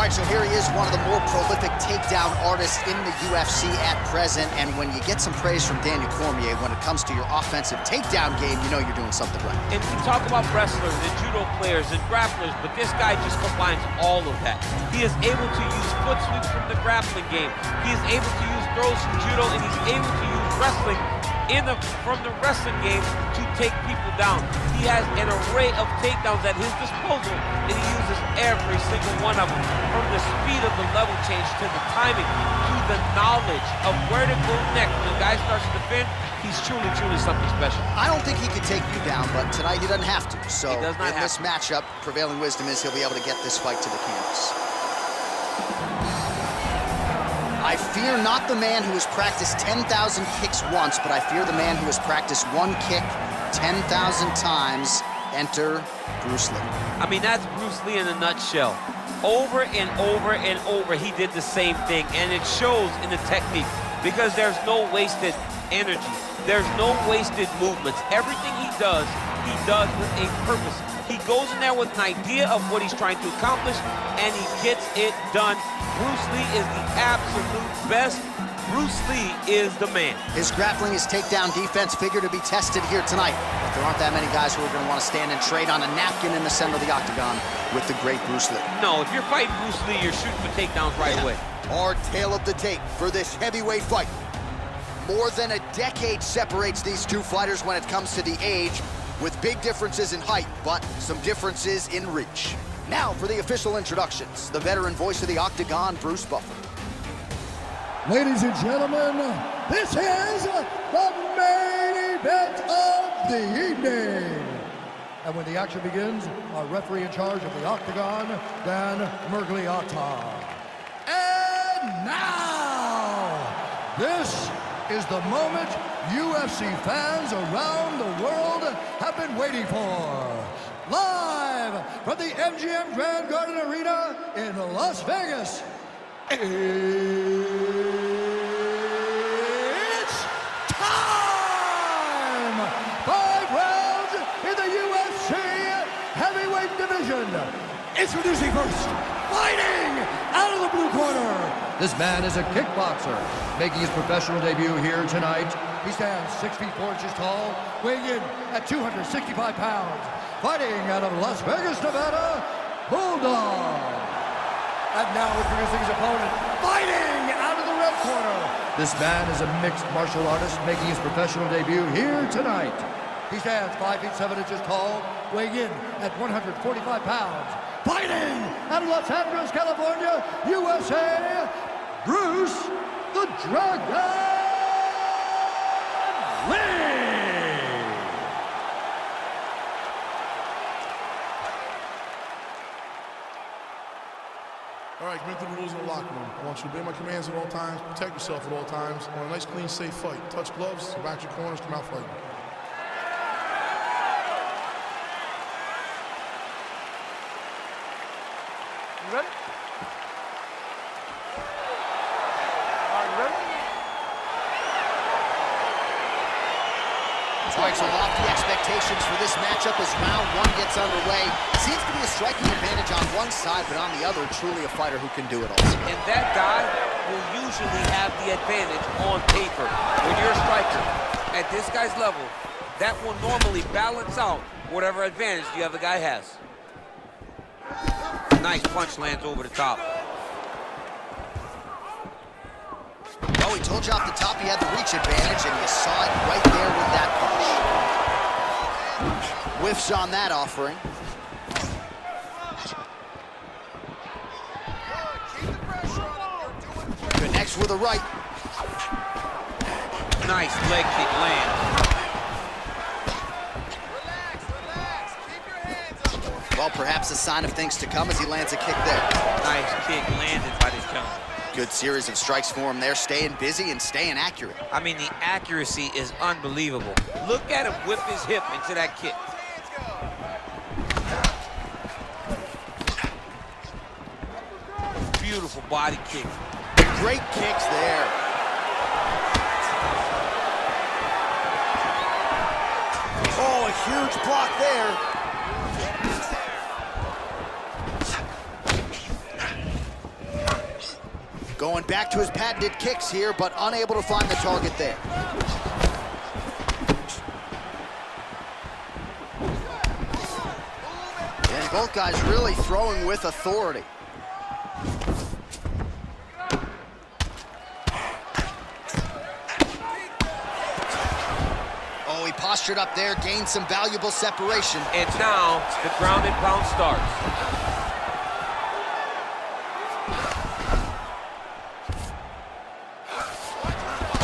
right, so here he is, one of the more prolific takedown artists in the UFC at present. And when you get some praise from Daniel Cormier when it comes to your offensive takedown game, you know you're doing something right. And we talk about wrestlers and judo players and grapplers, but this guy just combines all of that. He is able to use foot sweeps from the grappling game. He is able to use throws from judo, and he's able to use wrestling from the wrestling game to take people down. He has an array of takedowns at his disposal, and he uses every single one of them, from the speed of the level change to the timing to the knowledge of where to go next. When the guy starts to defend, he's truly something special. I don't think he could take you down, but tonight he doesn't have to. So in this matchup, prevailing wisdom is he'll be able to get this fight to the canvas. I fear not the man who has practiced 10,000 kicks once, but I fear the man who has practiced one kick 10,000 times. Enter Bruce Lee. I mean, that's Bruce Lee in a nutshell. Over and over and over, he did the same thing, and it shows in the technique, because there's no wasted energy. There's no wasted movements. Everything he does with a purpose. He goes in there with an idea of what he's trying to accomplish, and he gets it done. Bruce Lee is the absolute best. Bruce Lee is the man. His grappling, his takedown defense figure to be tested here tonight. But there aren't that many guys who are going to want to stand and trade on a napkin in the center of the octagon with the great Bruce Lee. No, if you're fighting Bruce Lee, you're shooting for takedowns right away. Our tale of the tape for this heavyweight fight. More than a decade separates these two fighters when it comes to the age, with big differences in height, but some differences in reach. Now for the official introductions, the veteran voice of the octagon, Bruce Buffer. Ladies and gentlemen, this is the main event of the evening. And when the action begins, our referee in charge of the octagon, Dan Murgliata. And now, this is the moment UFC fans around the world have been waiting for. Live from the MGM Grand Garden Arena in Las Vegas, it's time! 5 rounds in the UFC heavyweight division. Introducing first, fighting out of the blue corner. This man is a kickboxer, making his professional debut here tonight. He stands 6 feet 4 inches tall, weighing in at 265 pounds. Fighting out of Las Vegas, Nevada, Bulldog. And now introducing his opponent, fighting out of the red corner. This man is a mixed martial artist, making his professional debut here tonight. He stands 5 feet 7 inches tall, weighing in at 145 pounds. Fighting out of Los Angeles, California, USA, Bruce the Dragon Lee! All right, commit to the rules in the locker room. I want you to obey my commands at all times, protect yourself at all times. I want a nice, clean, safe fight. Touch gloves, back your corners, come out fighting. You ready? Are you ready? All right, so lofty expectations for this matchup as round 1 gets underway. Seems to be a striking advantage on one side, but on the other, truly a fighter who can do it all. And that guy will usually have the advantage on paper. When you're a striker at this guy's level, that will normally balance out whatever advantage the other guy has. Nice punch lands over the top. Oh, he told you off the top he had the reach advantage, and you saw it right there with that punch. Whiffs on that offering. Connects with a right. Nice leg kick lands. Well, perhaps a sign of things to come as he lands a kick there. Nice kick landed by this gentleman. Good series of strikes for him there, staying busy and staying accurate. I mean, the accuracy is unbelievable. Look at him whip his hip into that kick. Beautiful body kick. Great kicks there. Oh, a huge block there. Back to his patented kicks here, but unable to find the target there. And both guys really throwing with authority. Oh, he postured up there, gained some valuable separation. And now the ground and pound starts.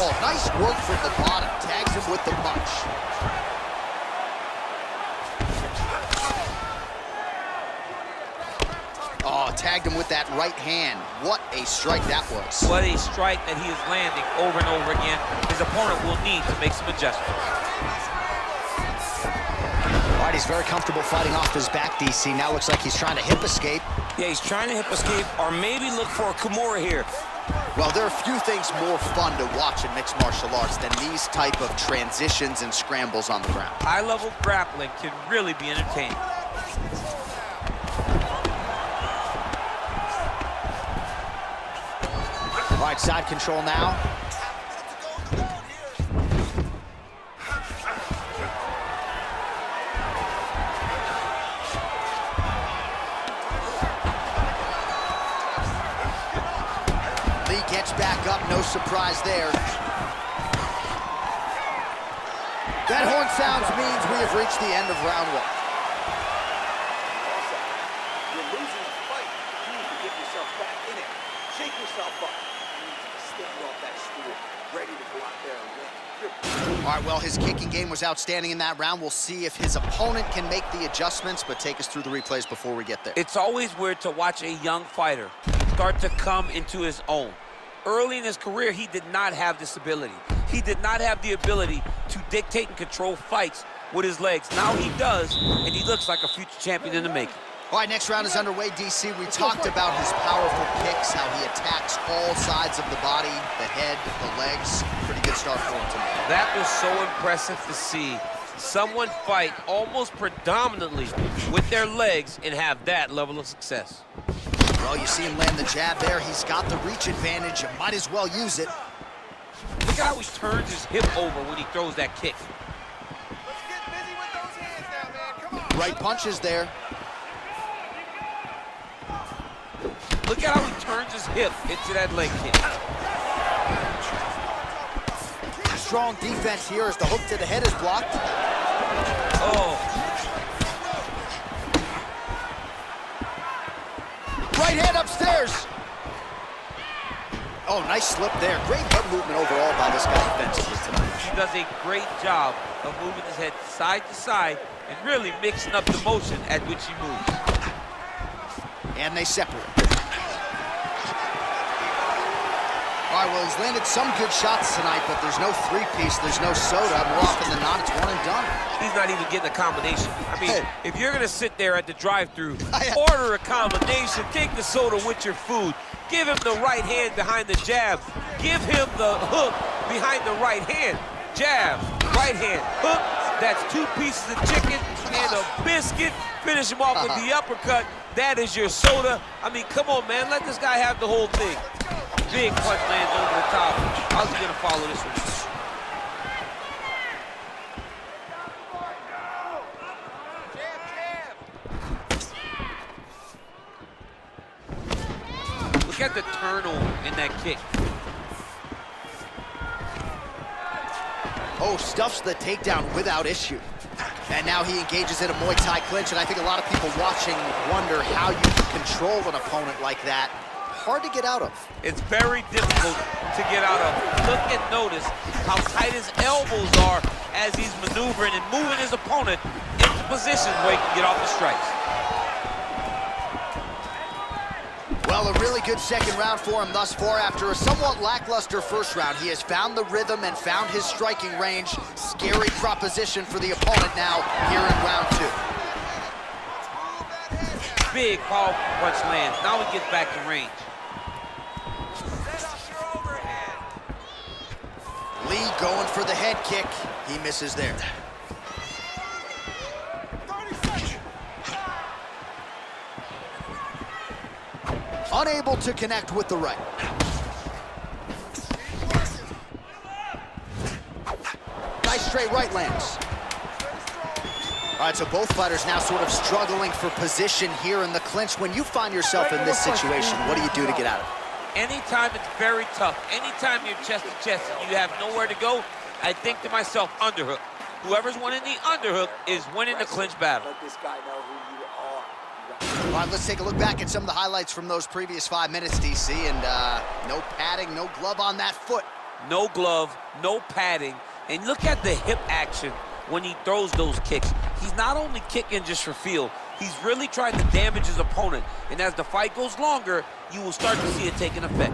Oh, nice work from the bottom. Tags him with the punch. Oh, tagged him with that right hand. What a strike that was. What a strike that he is landing over and over again. His opponent will need to make some adjustments. All right, he's very comfortable fighting off his back, DC. Now looks like he's trying to hip escape. Yeah, he's trying to hip escape or maybe look for a Kimura here. Well, there are few things more fun to watch in mixed martial arts than these type of transitions and scrambles on the ground. High-level grappling can really be entertaining. All right, side control now. Lee gets back up, no surprise there. That horn sounds means we have reached the end of round one. You're losing a fight. You need to get yourself back in it. Shake yourself up. You need to stand off that stool, ready to go out there and win. All right, well, his kicking game was outstanding in that round. We'll see if his opponent can make the adjustments, but take us through the replays before we get there. It's always weird to watch a young fighter start to come into his own. Early in his career, he did not have this ability. He did not have the ability to dictate and control fights with his legs. Now he does, and he looks like a future champion in the making. All right, next round is underway, DC. We talked about his powerful kicks, how he attacks all sides of the body, the head, the legs. Pretty good start for him tonight. That was so impressive to see. Someone fight almost predominantly with their legs and have that level of success. Well, you see him land the jab there. He's got the reach advantage. You might as well use it. Look at how he turns his hip over when he throws that kick. Let's get busy with those hands now, man. Come on. Right punches there. Look at how he turns his hip into that leg kick. Strong defense here as the hook to the head is blocked. Oh. Right hand upstairs. Oh, nice slip there. Great head movement overall by this guy defensively tonight. He does a great job of moving his head side to side and really mixing up the motion at which he moves. And they separate. All right, well, he's landed some good shots tonight, but there's no three-piece, there's no soda. More often than not, it's one and done. He's not even getting a combination. I mean, Hey. if you're gonna sit there at the drive-thru, order a combination, take the soda with your food, give him the right hand behind the jab, give him the hook behind the right hand, jab, right hand, hook. That's 2 pieces of chicken and a biscuit. Finish him off with the uppercut. That is your soda. I mean, come on, man, let this guy have the whole thing. Big punch lands over the top. How's he gonna follow this one? Look at the turnover in that kick. Oh, stuffs the takedown without issue. And now he engages in a Muay Thai clinch, and I think a lot of people watching wonder how you can control an opponent like that. Hard to get out of. It's very difficult to get out of. Look and notice how tight his elbows are as he's maneuvering and moving his opponent into positions where he can get off the strikes. Well, a really good second round for him thus far. After a somewhat lackluster first round, he has found the rhythm and found his striking range. Scary proposition for the opponent now here in round 2. Big, powerful punch lands. Now he gets back to range. Lee going for the head kick. He misses there. Unable to connect with the right. straight right lands. All right, so both fighters now sort of struggling for position here in the clinch. When you find yourself in this situation, what do you do to get out of it? Anytime it's very tough, anytime you're chest to chest and you have nowhere to go, I think to myself, underhook. Whoever's winning the underhook is winning the clinch battle. Let this guy know who you are. All right, let's take a look back at some of the highlights from those previous 5 minutes, DC, and no padding, no glove on that foot. No glove, no padding, and look at the hip action when he throws those kicks. He's not only kicking just for feel, he's really trying to damage his opponent, and as the fight goes longer, you will start to see it taking effect.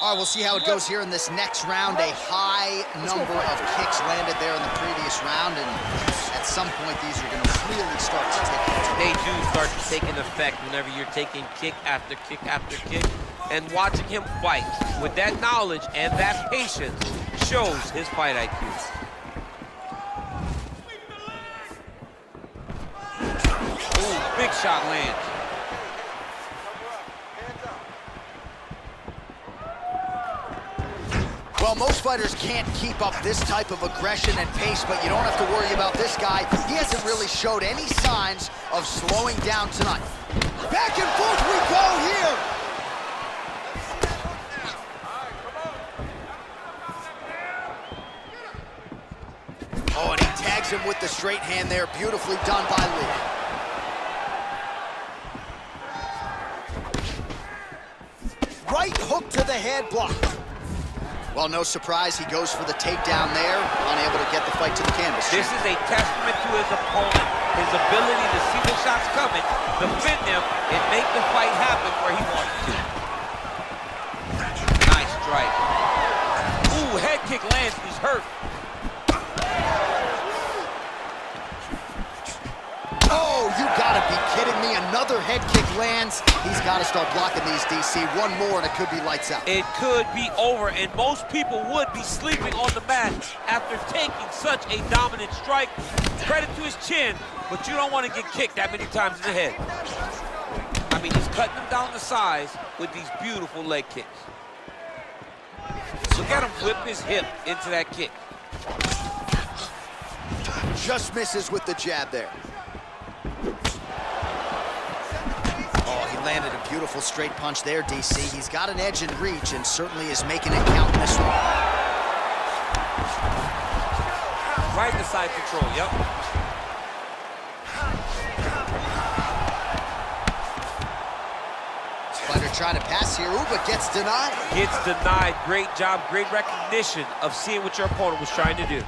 All right, we'll see how it goes here in this next round. A high number of kicks landed there in the previous round, and at some point, these are gonna really start to take effect. They do start to take an effect whenever you're taking kick after kick after kick, and watching him fight with that knowledge and that patience shows his fight IQ. Ooh, big shot lands. Well, most fighters can't keep up this type of aggression and pace, but you don't have to worry about this guy. He hasn't really showed any signs of slowing down tonight. Back and forth we go here. Oh, and he tags him with the straight hand there. Beautifully done by Lee. Right hook to the head block. Well, no surprise, he goes for the takedown there, unable to get the fight to the canvas. This is a testament to his opponent, his ability to see the shots coming, defend them, and make the fight happen where he wants to. Nice strike. Ooh, head kick lands, he's hurt. Oh, you gotta be kidding me. Another head kick lands. He's gotta start blocking these, DC. One more and it could be lights out. It could be over, and most people would be sleeping on the mat after taking such a dominant strike. Credit to his chin, but you don't want to get kicked that many times in the head. I mean, he's cutting him down to size with these beautiful leg kicks. Look at him whip his hip into that kick. Just misses with the jab there. Oh, he landed a beautiful straight punch there, DC. He's got an edge in reach and certainly is making it count in this one. Right in the side control, yep. Fighter trying to pass here, ooh, but gets denied. Gets denied. Great job, great recognition of seeing what your opponent was trying to do.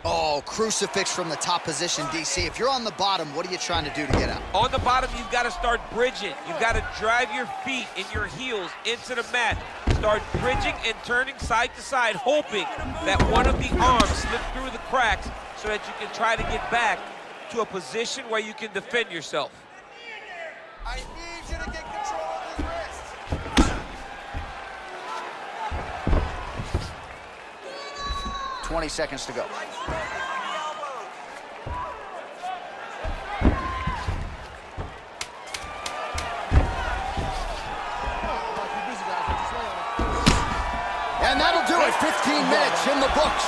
Oh, crucifix from the top position, DC. If you're on the bottom, what are you trying to do to get out? On the bottom, you've got to start bridging. You've got to drive your feet and your heels into the mat. Start bridging and turning side to side, hoping that one of the arms slips through the cracks so that you can try to get back to a position where you can defend yourself. I need you to get control of his wrist. 20 seconds to go. And that'll do it. 15 minutes in the books.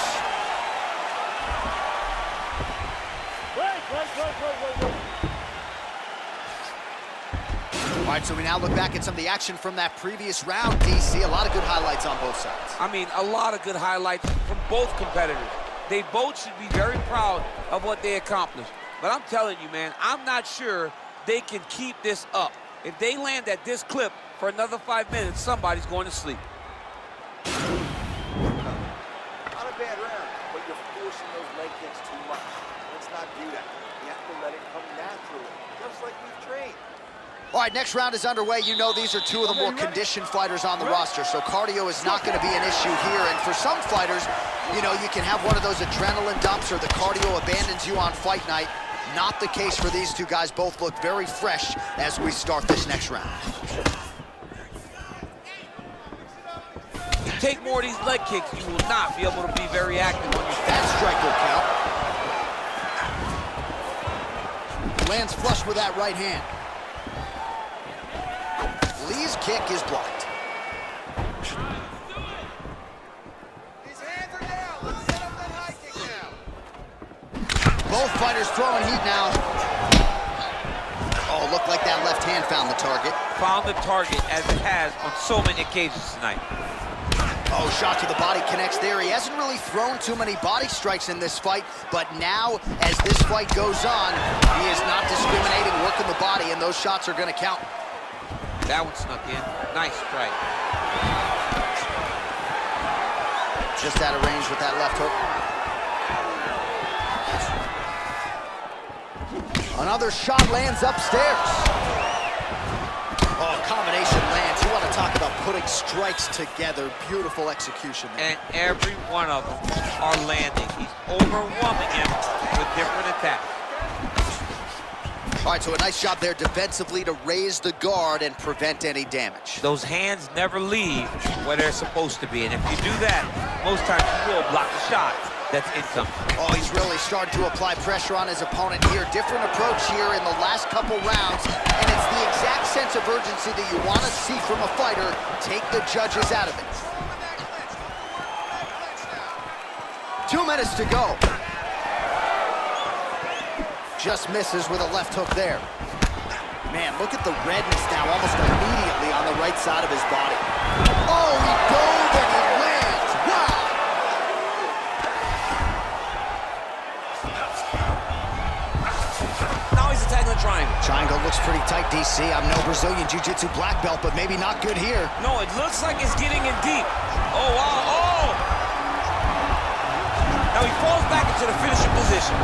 All right, so we now look back at some of the action from that previous round, DC. A lot of good highlights on both sides. I mean, a lot of good highlights from both competitors. They both should be very proud of what they accomplished. But I'm telling you, man, I'm not sure they can keep this up. If they land at this clip for another 5 minutes, somebody's going to sleep. Not a bad round, but you're forcing those leg kicks too much. Let's not do that. You have to let it come naturally, just like we've trained. All right, next round is underway. You know these are two of the more conditioned fighters on the roster, so cardio is not going to be an issue here. And for some fighters, you know, you can have one of those adrenaline dumps or the cardio abandons you on fight night. Not the case for these two guys. Both look very fresh as we start this next round. You take more of these leg kicks, you will not be able to be very active on your feet. That strike will count. Lands flush with that right hand. Lee's kick is blocked. His hands are down. fighters throwing heat now. Oh, looked like that left hand found the target. Found the target, as it has on so many occasions tonight. Oh, shot to the body connects there. He hasn't really thrown too many body strikes in this fight, but now, as this fight goes on, he is not discriminating, working the body, and those shots are going to count. That one snuck in. Nice strike. Just out of range with that left hook. Another shot lands upstairs. Oh, combination lands. You want to talk about putting strikes together. Beautiful execution there. And every one of them are landing. He's overwhelming him with different attacks. All right, so a nice job there defensively to raise the guard and prevent any damage. Those hands never leave where they're supposed to be. And if you do that, most times you will block the shot that's incoming. Oh, he's really starting to apply pressure on his opponent here. Different approach here in the last couple rounds, and it's the exact sense of urgency that you want to see from a fighter. Take the judges out of it. 2 minutes to go. Just misses with a left hook there. Man, look at the redness now, almost immediately on the right side of his body. Oh, he dove and he lands. Wow! Now he's attacking the triangle. Triangle looks pretty tight, DC. I'm no Brazilian Jiu-Jitsu black belt, but maybe not good here. No, it looks like it's getting in deep. Oh, wow, oh! Now he falls back into the finishing position.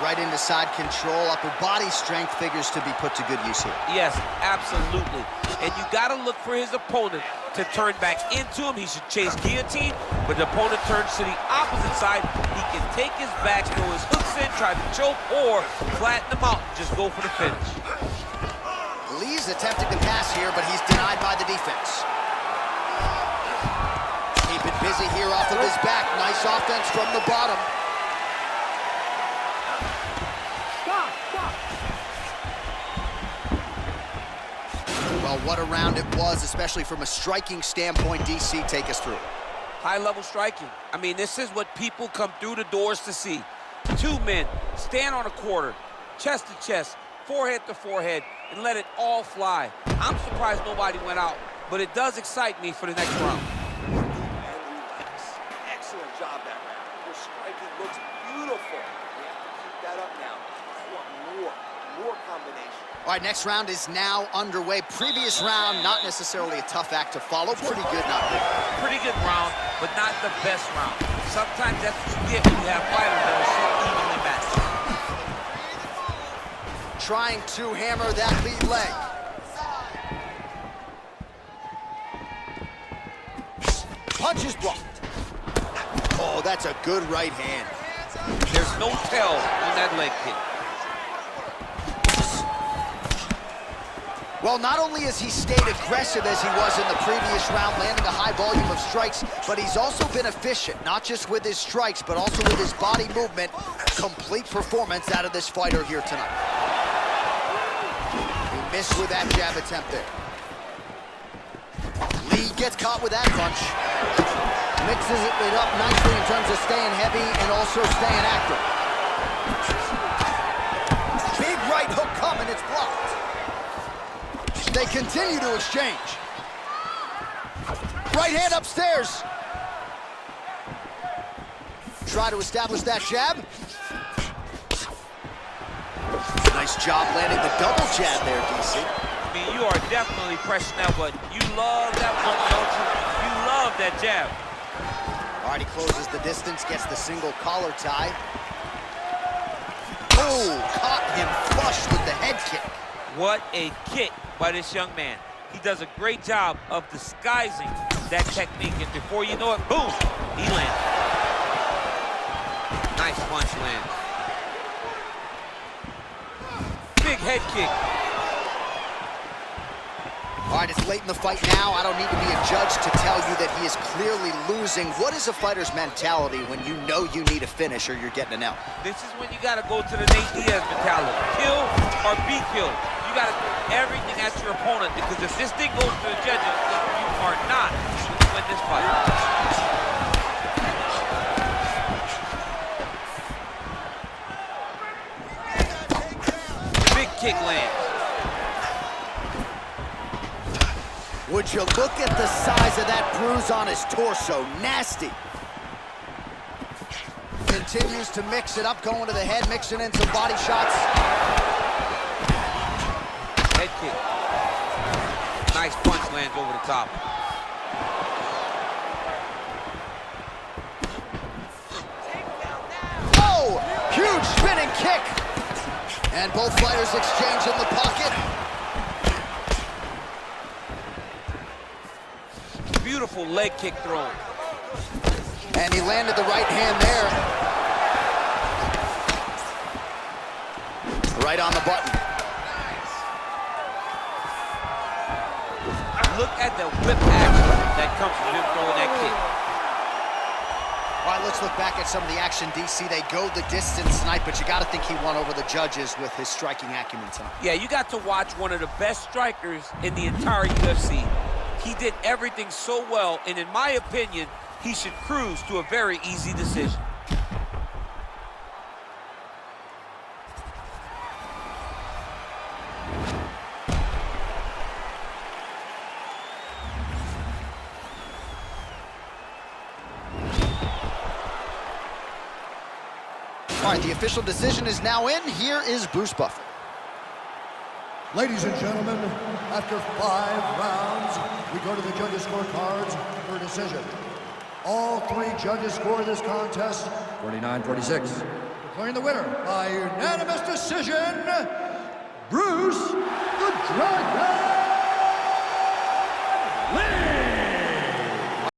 Right into side control. Upper body strength figures to be put to good use here. Yes, absolutely. And you got to look for his opponent to turn back into him. He should chase guillotine, but the opponent turns to the opposite side. He can take his back, throw his hooks in, try to choke, or flatten him out and just go for the finish. Lee's attempting to pass here, but he's denied by the defense. Keeping busy here off of his back. Nice offense from the bottom. Well, what a round it was, especially from a striking standpoint. DC, take us through. High-level striking. I mean, this is what people come through the doors to see. Two men stand on a quarter, chest to chest, forehead to forehead, and let it all fly. I'm surprised nobody went out, but it does excite me for the next round. Excellent job that round. Your striking looks beautiful. You have to keep that up now. I want more combination. All right, next round is now underway. Previous round, not necessarily a tough act to follow. Pretty good, not good. Pretty good round, but not the best round. Sometimes that's what you get when you have fighters that are so evenly matched. Trying to hammer that lead leg. Punch is blocked. Oh, that's a good right hand. There's no tell on that leg kick. Well, not only has he stayed aggressive as he was in the previous round, landing a high volume of strikes, but he's also been efficient, not just with his strikes, but also with his body movement. Complete performance out of this fighter here tonight. He missed with that jab attempt there. Lee gets caught with that punch. Mixes it up nicely in terms of staying heavy and also staying active. Big right hook coming, it's blocked. They continue to exchange. Right hand upstairs. Try to establish that jab. Nice job landing the double jab there, DC. I mean, you are definitely pressing that button. You love that one, don't you? You love that jab. All right, he closes the distance, gets the single collar tie. Oh, caught him flush with the head kick. What a kick by this young man. He does a great job of disguising that technique, and before you know it, boom, he lands. Nice punch lands. Big head kick. All right, it's late in the fight now. I don't need to be a judge to tell you that he is clearly losing. What is a fighter's mentality when you know you need a finish or you're getting an L? This is when you got to go to the Nate Diaz mentality. Kill or be killed. You got to do everything at your opponent, because if this thing goes to the judges, you are not going to win this fight. Big kick lands. Would you look at the size of that bruise on his torso? Nasty. Continues to mix it up, going to the head, mixing in some body shots. Head kick. Nice punch lands over the top. Oh, huge spinning kick. And both fighters exchange in the pocket. Beautiful leg kick thrown. And he landed the right hand there. Right on the button. Look at the whip action that comes from him throwing that kick. All right, let's look back at some of the action, DC. They go the distance tonight, but you got to think he won over the judges with his striking acumen tonight. Yeah, you got to watch one of the best strikers in the entire UFC. He did everything so well, and in my opinion, he should cruise to a very easy decision. All right, the official decision is now in. Here is Bruce Buffer. Ladies and gentlemen, after 5 rounds, we go to the judges' scorecards for a decision. All 3 judges score this contest 49-46. Declaring the winner by unanimous decision, Bruce the Dragon Lee!